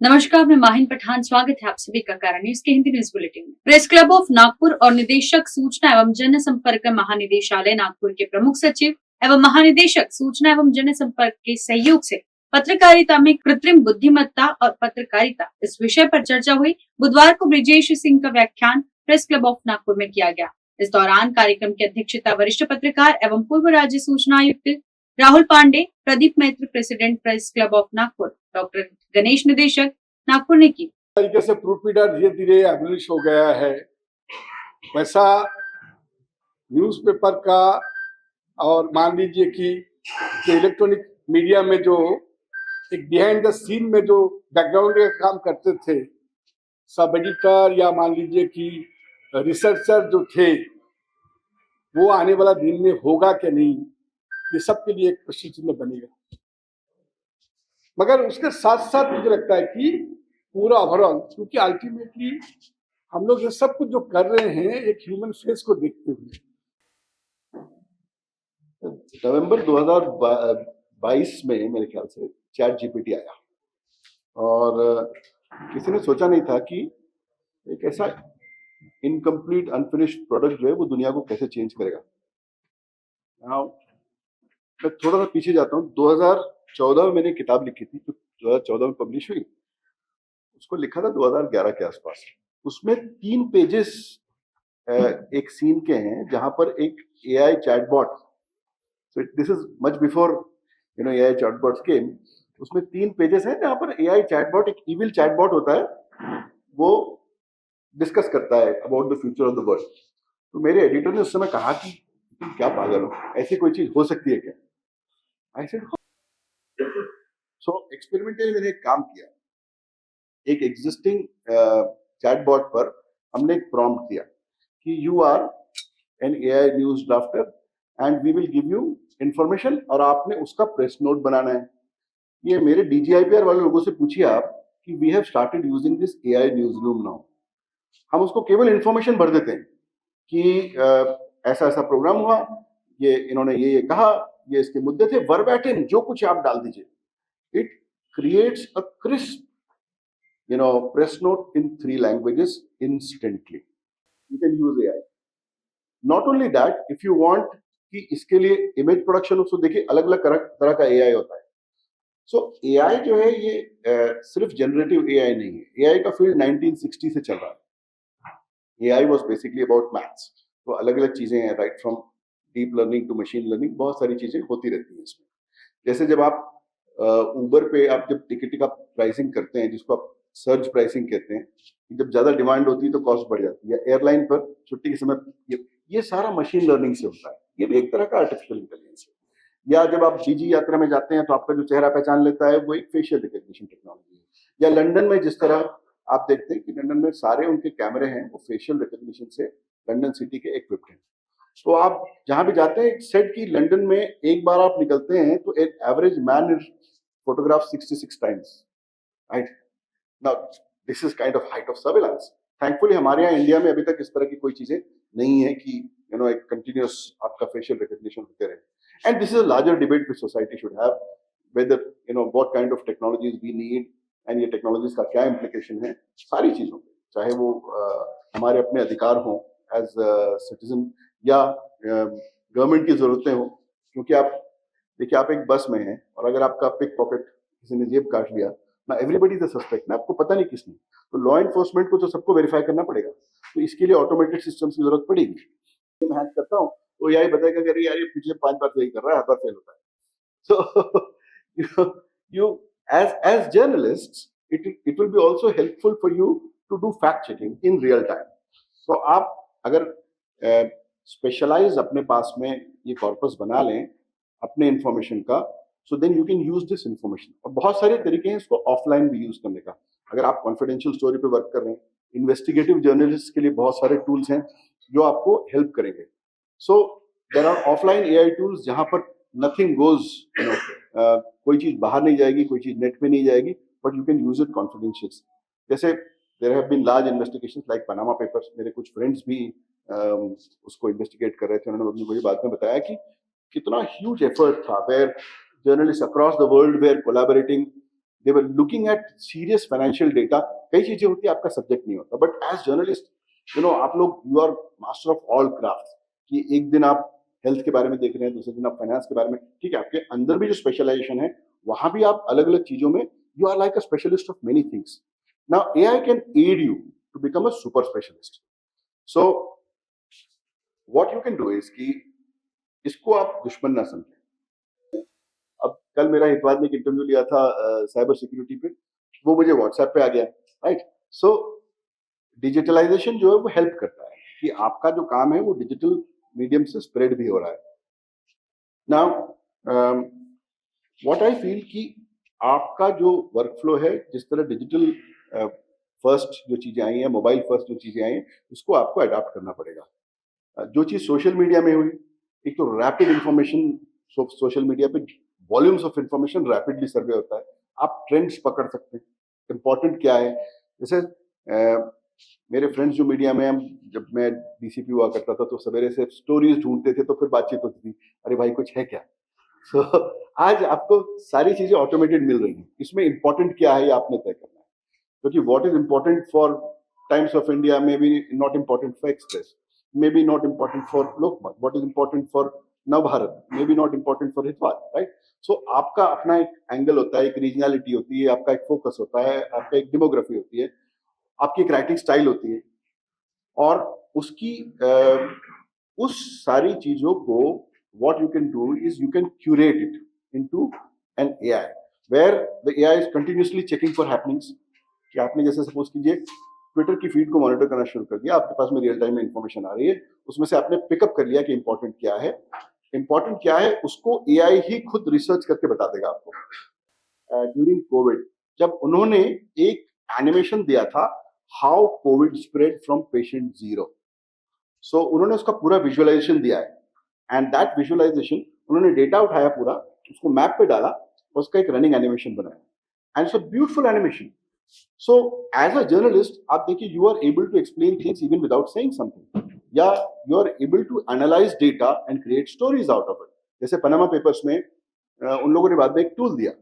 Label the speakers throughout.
Speaker 1: नमस्कार, मैं माहिन पठान। स्वागत है आप सभी का कारण न्यूज के हिंदी न्यूज बुलेटिन में। प्रेस क्लब ऑफ नागपुर और निदेशक सूचना एवं जनसंपर्क महानिदेशालय नागपुर के प्रमुख सचिव एवं महानिदेशक सूचना एवं जनसंपर्क के सहयोग से पत्रकारिता में कृत्रिम बुद्धिमत्ता और पत्रकारिता इस विषय पर चर्चा हुई। बुधवार को ब्रिजेश सिंह का व्याख्यान प्रेस क्लब ऑफ नागपुर में किया गया। इस दौरान कार्यक्रम की अध्यक्षता वरिष्ठ पत्रकार एवं पूर्व राज्य सूचना आयुक्त Rahul Pandey, Pradeep Maitra, president press club of Nagpur, doctor Ganesh, निदेशक नागपुर ने की।
Speaker 2: तरीके से प्रूफ रीडर धीरे धीरे एबलिश हो गया है, वैसा न्यूज़पेपर का और मान लीजिए कि इलेक्ट्रॉनिक मीडिया में जो एक बिहाइंड द सीन में जो बैकग्राउंड का काम करते थे, सब एडिटर या मान लीजिए कि रिसर्चर जो थे, वो आने वाला दिन में होगा कि नहीं, ये सब के लिए एक प्रश्न चिन्ह बनेगा। मगर उसके साथ साथ मुझे लगता है कि पूरा ओवरऑल, क्योंकि अल्टीमेटली हम लोग ये सब कुछ जो कर रहे हैं एक ह्यूमन फेस को देखते हुए।
Speaker 3: नवंबर 2022 में मेरे ख्याल से चैट जीपीटी आया और किसी ने सोचा नहीं था कि एक ऐसा इनकम्प्लीट अनफिनिश्ड प्रोडक्ट जो है वो दुनिया को कैसे चेंज करेगा। Now, मैं थोड़ा सा पीछे जाता हूँ। 2014 में मैंने किताब लिखी थी जो 2014 में पब्लिश हुई, उसको लिखा था 2011 के आसपास। उसमें 3 पेजेस एक सीन के हैं जहां पर एक AI chatbot, so this is much before AI chatbots came. उसमें 3 पेजेस हैं जहां पर एआई चैटबॉट, एक इविल चैटबॉट होता है, वो डिस्कस करता है about the future of the world. तो मेरे एडिटर ने उस समय कहा कि तुम क्या पागल हो, ऐसी कोई चीज हो सकती है क्या? आई सेड सो एक्सपेरिमेंटली मैंने एक काम किया। एक एग्जिस्टिंग चैटबॉट पर हमने एक प्रॉम्प्ट दिया कि you are an AI news drafter and we will give you information, और आपने उसका प्रेस नोट बनाना है। ये मेरे डीजीआईपीआर वाले लोगों से पूछिए आप कि we have started using this AI newsroom now. हम उसको केवल इंफॉर्मेशन भर देते हैं कि ऐसा ऐसा प्रोग्राम हुआ, ये इन्होंने ये कहा, ये इसके मुद्दे थे, वर्बैटिम जो कुछ आप डाल दीजिए। It creates a crisp press note in 3 languages instantly. You can use AI. Not only that, if you want कि इसके लिए इमेज प्रोडक्शन, उसको देखिए अलग अलग तरह का AI होता है। सो AI जो है ये सिर्फ जनरेटिव AI नहीं है। AI का फील्ड 1960 से चल रहा है। AI was basically about maths. तो अलग अलग चीजें हैं, right from deep learning to machine learning, बहुत सारी चीजें होती रहती हैं इसमें। जैसे जब आप उबर पे आप जब टिकट का प्राइसिंग करते हैं, जिसको आप सर्ज प्राइसिंग कहते हैं, जब ज्यादा डिमांड होती है तो कॉस्ट बढ़ जाती है। एयरलाइन पर छुट्टी के समय ये सारा मशीन लर्निंग से होता है। ये भी एक तरह का आर्टिफिशियल इंटेलिजेंस है। या जब आप जीजी यात्रा में जाते हैं तो आपका जो चेहरा पहचान लेता है वो एक फेशियल रिकग्निशन टेक्नोलॉजी है। या लंदन में जिस तरह आप देखते हैं कि लंदन में सारे उनके कैमरे हैं वो फेशियल रिकग्निशन से लंदन सिटी के इक्विप्ड हैं। तो आप जहां भी जाते हैं, सेट की लंदन में एक बार आप निकलते हैं तो एक average man is photograph 66 times, right? Now, this is kind of height of surveillance. Thankfully, हमारे यहाँ इंडिया में अभी तक इस तरह की कोई चीजें नहीं है कि एक continuous आपका facial recognition होते रहे. And this is a larger debate which society should have, whether what kind of technologies we need and ये technologies का क्या implication है सारी चीजों पे, चाहे वो हमारे अपने अधिकार हों as a citizen या गवर्नमेंट की जरूरतें हों। क्योंकि आप देखिए, आप एक बस में हैं और अगर आपका पिक पॉकेट किसी ने जेब काट लिया ना, एवरीबडी इज अ सस्पेक्ट ना, आपको पता नहीं किसने, तो लॉ एनफोर्समेंट को तो सबको वेरीफाई करना पड़ेगा। तो इसके लिए ऑटोमेटेड सिस्टम्स की जरूरत पड़ेगी। मैं हैक करता हूँ तो एआई बताएगा कि यार ये पिछले 5 बार यही कर रहा है, हर बार फेल होता है। सो you as journalists, it will be also helpful for you to do fact checking in real time. तो आप अगर स्पेशलाइज अपने पास में ये कॉर्पस बना लें अपने इंफॉर्मेशन का, so then you can use this information. और बहुत सारे तरीके हैं इसको ऑफलाइन भी यूज करने का। अगर आप कॉन्फिडेंशियल स्टोरी पे वर्क कर रहे हैं, इन्वेस्टिगेटिव जर्नलिस्ट के लिए बहुत सारे टूल्स हैं जो आपको हेल्प करेंगे। So there are offline AI tools जहां पर नथिंग गोज, कोई चीज बाहर नहीं जाएगी, कोई चीज नेट में नहीं जाएगी, but you can use it confidential. जैसे there have been large investigations like Panama Papers. मेरे कुछ फ्रेंड्स भी उसको इन्वेस्टिगेट कर रहे थे। उन्होंने मुझे बाद में बताया कि कितना ह्यूज एफर्ट था, where journalists across the world were collaborating. They were looking at serious financial data. कई चीजें होती है आपका सब्जेक्ट नहीं होता, बट एज जर्नलिस्ट आप लोग you are master of all craft. कि एक दिन आप हेल्थ के बारे में देख रहे हैं, दूसरे दिन आप फाइनेंस के बारे में, ठीक है, आपके अंदर भी जो स्पेशलाइजेशन है वहां भी आप अलग अलग चीजों में you are like a specialist of many things. Now AI can aid you to become a super specialist. So what you can do is कि इसको आप दुश्मन ना समझें. अब कल मेरा हितवाद ने एक इंटरव्यू लिया था साइबर सिक्योरिटी पे, वो मुझे व्हाट्सएप पे आ गया, राइट. सो डिजिटलाइजेशन जो है वो हेल्प करता है कि आपका जो काम है वो डिजिटल मीडियम से स्प्रेड भी हो रहा है. नाउ व्हाट आई फील कि आपका जो वर्क फ्लो है, जिस तरह डिजिटल फर्स्ट जो चीजें आई हैं, मोबाइल फर्स्ट जो चीजें आई हैं, उसको आपको अडॉप्ट करना पड़ेगा. जो चीज सोशल मीडिया में हुई, एक तो रैपिड इंफॉर्मेशन, सोशल मीडिया पे वॉल्यूम्स ऑफ इंफॉर्मेशन रैपिडली सर्वे होता है. आप ट्रेंड्स पकड़ सकते हैं, इंपॉर्टेंट क्या है. जैसे मेरे फ्रेंड्स जो मीडिया में हैं, जब मैं डीसीपी हुआ करता था तो सवेरे से स्टोरीज ढूंढते थे, तो फिर बातचीत होती थी, अरे भाई कुछ है क्या. सो आज आपको सारी चीजें ऑटोमेटेड मिल रही हैं. इसमें इंपॉर्टेंट क्या है ये आपने तय करना है, क्योंकि what is important for Times of India may be not important for Express, may be not important for Lokmat. What is important for Navbharat may be not important for Hitavada, right. So आपका अपना एक एंगल होता है, एक रीजनलिटी होती है, आपका एक फोकस होता है, आपका एक डेमोग्राफी होती है, आपकी एक राइटिंग स्टाइल होती है, और उसकी उस सारी चीजों को what you can do is you can curate it into an AI where the AI is continuously checking for happenings. कि आपने जैसे सपोज कीजिए ट्विटर की फीड को मॉनिटर करना शुरू कर दिया, आपके पास में रियल टाइम में इंफॉर्मेशन आ रही है, उसमें से आपने पिकअप कर लिया कि इंपॉर्टेंट क्या है, उसको एआई ही खुद रिसर्च करके बता देगा आपको. ड्यूरिंग कोविड जब उन्होंने एक एनिमेशन दिया था, how COVID spread from patient zero, so उन्होंने उसका पूरा विजुअलाइजेशन दिया है. एंड दैट विजुअलाइजेशन उन्होंने डेटा उठाया पूरा, उसको मैप पे डाला, उसका एक रनिंग एनिमेशन बनाया, and it's a beautiful animation. So as a journalist आप देखिए, you are able to explain things even without saying something, या you are able to analyse data and create stories out of it. जैसे Panama papers में उन लोगों ने बाद में एक टूल दिया,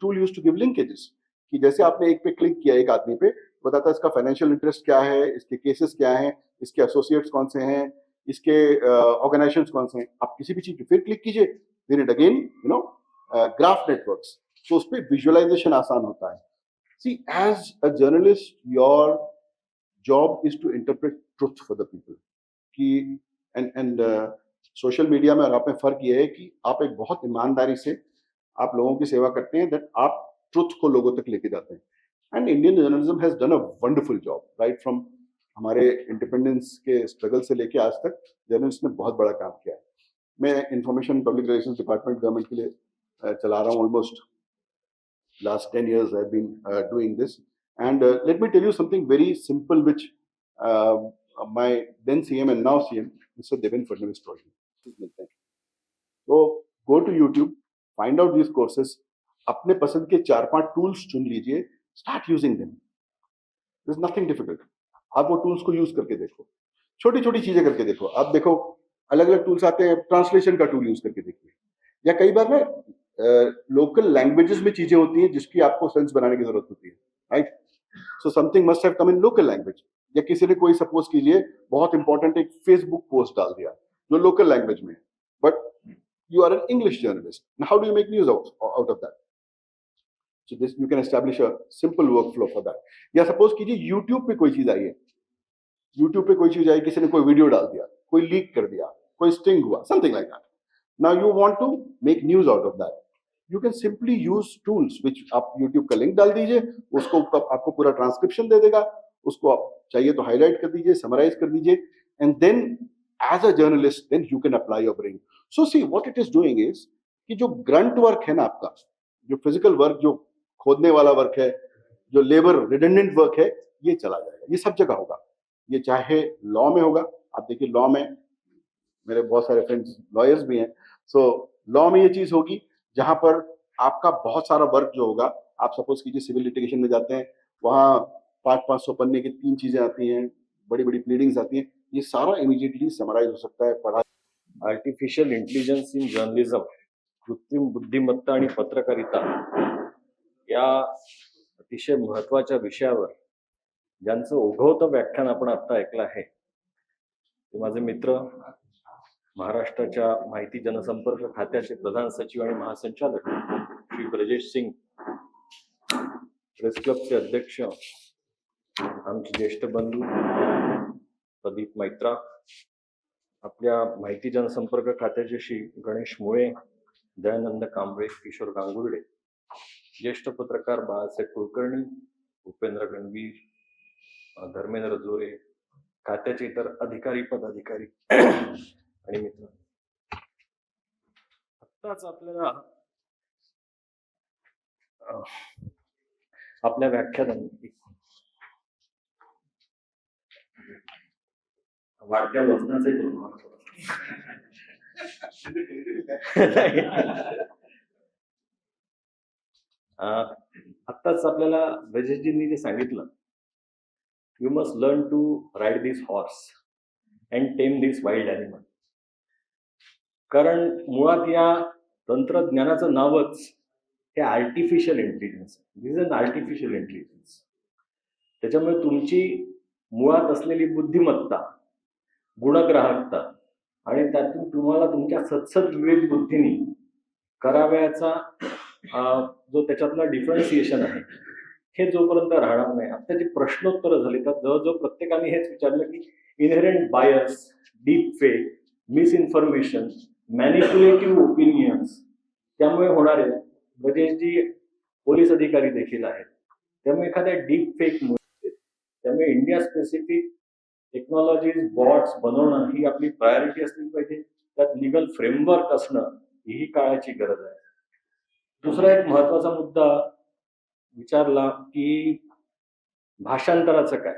Speaker 3: tool used to give linkages, कि जैसे आपने एक पे क्लिक किया एक आदमी पे, बताता है इसका फाइनेंशियल इंटरेस्ट क्या है, इसके केसेस क्या हैं, इसके एसोसिएट्स कौन से हैं, इसके ऑर्गेनाइजेशंस कौन से हैं. आप किसी भी चीज पे फिर क्लिक कीजिए, then it again graph networks, तो उस पे विजुअलाइजेशन आसान होता है. See as a journalist your job is to interpret truth for the people. कि एंड सोशल मीडिया में और आप में फर्क ये है कि आप एक बहुत ईमानदारी से आप लोगों की सेवा करते हैं, दैट आप ट्रुथ को लोगों तक लेके जाते हैं. And Indian journalism has done a wonderful job right from हमारे इंडिपेंडेंस के स्ट्रगल से लेके आज तक जर्नलिस्ट ने बहुत बड़ा काम किया है. मैं information public relations department government के लिए चला रहा हूँ, almost last 10 years I've been doing this. And let me tell you something very simple which my then CM and now CM Mr. Devendra Fadnavis told me. So go to YouTube, find out these courses, अपने पसंद के 4-5 tools चुन लीजिए, start using them. There's nothing difficult. आप वो tools को use करके देखो, छोटी छोटी चीजें करके देखो. आप देखो अलग अलग टूल्स आते हैं, ट्रांसलेशन का टूल यूज करके देखिए, या कई बार ना लोकल लैंग्वेजेस में चीजें होती हैं जिसकी आपको सेंस बनाने की जरूरत होती है, right. So something must have come in local language. या किसी ने कोई सपोज कीजिए बहुत इंपॉर्टेंट एक फेसबुक पोस्ट डाल दिया जो लोकल लैंग्वेज में है, but you are an English journalist, how do you make news out of that. So this you can establish a simple workflow for that. या सपोज कीजिए YouTube पे कोई चीज आई है, YouTube पे कोई चीज आई, किसी ने कोई वीडियो डाल दिया, कोई लीक कर दिया, कोई स्टिंग हुआ, something like that. Now you want to make news out of that. You can simply use tools which आप YouTube का लिंक डाल दीजिए, उसको आपको पूरा ट्रांसक्रिप्शन दे देगा, उसको आप चाहिए तो हाईलाइट कर दीजिए, समराइज कर दीजिए, and then as a journalist then you can apply your brain. So see what it is doing is कि जो grunt work है ना आपका, जो फिजिकल वर्क, जो खोदने वाला वर्क है, जो लेबर रिडंडेंट वर्क है, ये चला जाएगा. ये सब जगह होगा, ये चाहे लॉ में होगा. आप देखिए लॉ में मेरे बहुत सारे फ्रेंड्स लॉयर्स भी हैं. सो लॉ में ये चीज होगी जहां पर आपका बहुत सारा वर्क जो होगा, आप सपोज कीजिए सिविल लिटिगेशन में जाते हैं, वहां 500-500 पन्ने की 3 चीजें आती हैं, बड़ी बड़ी प्लीडिंग्स आती हैं, ये सारा इमीडिएटली समराइज हो सकता है, पढ़ा.
Speaker 4: आर्टिफिशियल इंटेलिजन्स इन जर्नलिझम, कृत्रिम बुद्धिमत्ता आणि पत्रकारिता या अतिशय महत्वाच्या विषयावर ज्यांचं ओघवतं व्याख्यान आपण आता ऐकलं आहे ते माझे मित्र, महाराष्ट्राच्या माहिती जनसंपर्क खात्याचे प्रधान सचिव आणि महासंचालक श्री ब्रजेश सिंग, प्रेस क्लबचे अध्यक्ष आमचे ज्येष्ठ बंधू प्रदीप मैत्रा, आपल्या माहिती जनसंपर्क खात्याचे श्री गणेश मुळे, दयानंद कांबळे, किशोर गांगुर्डे, ज्येष्ठ पत्रकार बाळासाहेब कुलकर्णी, उपेंद्र गणवीर, धर्मेंद्र जोरे, खात्याचे इतर अधिकारी, पदाधिकारी आणि मित्र. आत्ताच आपल्याला आपल्या व्याख्यानात वाढत्या वजनाचे आत्ताच आपल्याला ब्रजेशजींनी जे सांगितलं, you must learn to ride this horse and tame this wild animal. कारण मुळात या तंत्रज्ञानाचं नावच हे artificial intelligence. This is an artificial intelligence. त्याच्यामुळे तुमची मुळात असलेली बुद्धिमत्ता, गुणग्राहकता आणि त्यातून तुम्हाला तुमच्या सत्सद विवेक बुद्धीने करावयाचा जो त्याच्यातला डिफरन्सिएशन आहे हे जोपर्यंत राहणार नाही. आता जी प्रश्नोत्तरं झाली तर जवळजवळ प्रत्येकाने हेच विचारलं की inherent bias, deep fake, misinformation, manipulative opinions त्यामुळे होणारे. ब्रजेशजी पोलीस अधिकारी देखील आहेत, त्यामुळे एखाद्या डीप फेकमुळे, त्यामुळे इंडिया स्पेसिफिक टेक्नॉलॉजीज, बॉट्स बनवणं ही आपली प्रायोरिटी असली पाहिजे. त्यात लिगल फ्रेमवर्क असणं ही काळाची गरज आहे. दुसरा एक महत्वाचा मुद्दा विचारला की भाषांतराचं काय.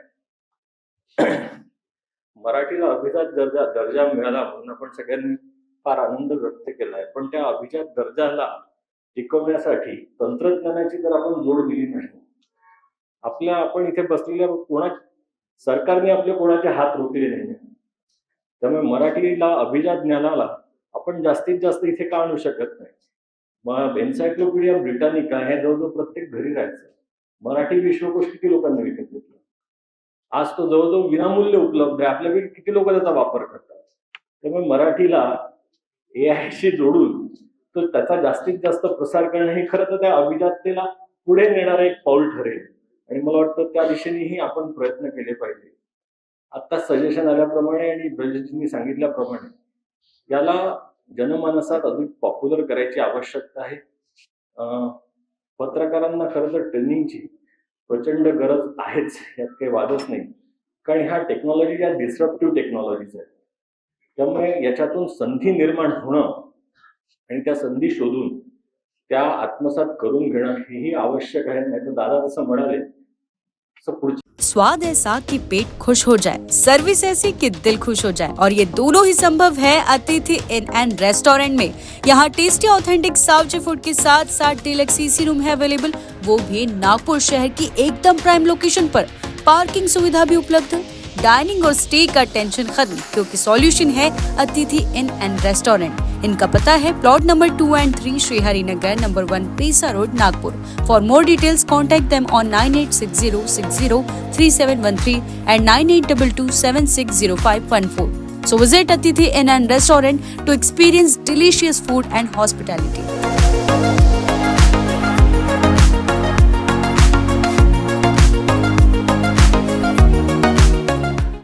Speaker 4: मराठीला अभिजात दर्जा मिळाला म्हणून आपण सगळ्यांनी फार आनंद व्यक्त केला आहे, पण त्या अभिजात दर्जाला टिकवण्यासाठी तंत्रज्ञानाची जर आपण जोड दिली नाही, आपण इथे बसलेल्या सरकारने आपले कोणाचे हात रोखले नाही. त्यामुळे मराठीला अभिजात ज्ञानाला आपण जास्तीत जास्त इथे का आणू शकत नाही. मग एन्सायक्लोपीडिया ब्रिटानिका हे जवळजवळ प्रत्येक घरी राहायचं. मराठी विश्वकोश किती लोकांनी विकत घेतलं. आज तो जवळजवळ विनामूल्य उपलब्ध आहे. आपल्याकडे किती लोक त्याचा वापर करतात. त्यामुळे मराठीला AI शी जोडून तो त्याचा जास्तीत जास्त प्रसार करणं हे खरं तर त्या अभिजाततेला पुढे नेणारं एक पाऊल ठरेल आणि मला वाटतं त्या दिशेनेही आपण प्रयत्न केले पाहिजे. आता सजेशन आल्याप्रमाणे आणि ब्रजेशजींनी सांगितल्याप्रमाणे याला जनमानसात अधिक पॉप्युलर करायची आवश्यकता आहे. पत्रकारांना खरं तर ट्रेनिंगची प्रचंड गरज आहेच, यात काही वादच नाही. कारण ह्या टेक्नॉलॉजी या डिस्रप्टिव्ह टेक्नॉलॉजीज आहेत. त्यामुळे याच्यातून संधी निर्माण होणं आणि त्या संधी शोधून त्या आत्मसात करून घेणं हेही आवश्यक आहे. नाही तर दादा जसं म्हणाले तसं पुढचं
Speaker 5: स्वाद ऐसा कि पेट खुश हो जाए, सर्विस ऐसी कि दिल खुश हो जाए, और ये दोनों ही संभव है अतिथि इन एंड रेस्टोरेंट में. यहाँ टेस्टी ऑथेंटिक साउथ फूड के साथ साथ डीलक्स एसी रूम है अवेलेबल, वो भी नागपुर शहर की एकदम प्राइम लोकेशन पर. पार्किंग सुविधा भी उपलब्ध. डाइनिंग और स्टे का टेंशन खत्म, क्योंकि सॉल्यूशन है अतिथि इन एंड रेस्टोरेंट. इनका पता है plot number 2 and 3 Shrihari Nagar, number 1 पेसा road, Nagpur. For more details contact them on 9860603713 and 9822760514. So visit Atithi Inn and Restaurant to experience delicious food and hospitality.